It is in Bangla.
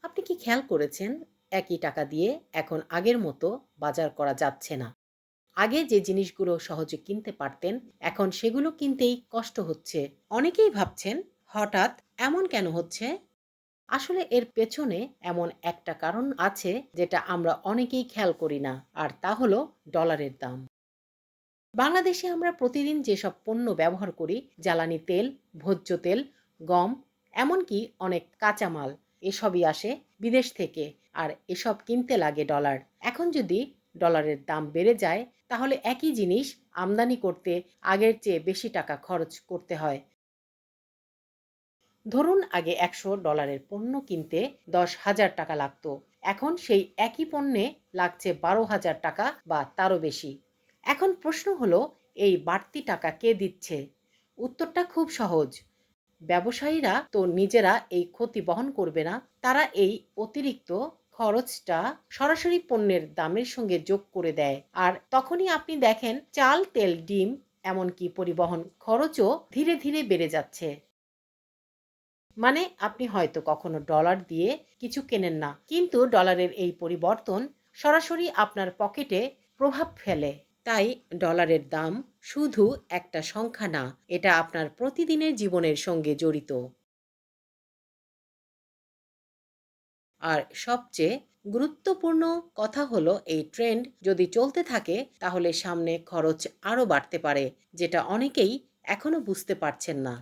আপনি কি খেয়াল করেছেন একই টাকা দিয়ে এখন আগের মতো বাজার করা যাচ্ছে না? আগে যে জিনিসগুলো সহজে কিনতে পারতেন এখন সেগুলো কিনতেই কষ্ট হচ্ছে। অনেকেই ভাবছেন হঠাৎ এমন কেন হচ্ছে? আসলে এর পেছনে এমন একটা কারণ আছে যেটা আমরা অনেকেই খেয়াল করি না, আর তা হলো ডলারের দাম। বাংলাদেশে আমরা প্রতিদিন যেসব পণ্য ব্যবহার করি, জ্বালানি তেল, ভোজ্য তেল, গম, এমনকি অনেক কাঁচামাল, এসবই আসে বিদেশ থেকে। আর এসব কিনতে লাগে ডলার। এখন যদি ডলারের দাম বেড়ে যায়, তাহলে একই জিনিস আমদানি করতে আগের চেয়ে বেশি টাকা খরচ করতে হয়। ধরুন আগে $100 পণ্য কিনতে 10,000 টাকা লাগতো, এখন সেই একই পণ্যে লাগছে 12,000 টাকা বা তারও বেশি। এখন প্রশ্ন হলো, এই বাড়তি টাকা কে দিচ্ছে? উত্তরটা খুব সহজ। ব্যবসায়ীরা তো নিজেরা এই ক্ষতি বহন করবে না। তারা এই অতিরিক্ত খরচটা সরাসরি পণ্যের দামের সঙ্গে যোগ করে দেয়। আর তখনই আপনি দেখেন চাল, তেল, ডিম, এমনকি পরিবহন খরচও ধীরে ধীরে বেড়ে যাচ্ছে। মানে আপনি হয়তো কখনো ডলার দিয়ে কিছু কেনেন না, কিন্তু ডলারের এই পরিবর্তন সরাসরি আপনার পকেটে প্রভাব ফেলে। তাই ডলারের দাম শুধু একটা সংখ্যা না, এটা আপনার প্রতিদিনের জীবনের সঙ্গে জড়িত। আর সবচেয়ে গুরুত্বপূর্ণ কথা হলো, এই ট্রেন্ড যদি চলতে থাকে তাহলে সামনে খরচ আরও বাড়তে পারে, যেটা অনেকেই এখনো বুঝতে পারছেন না।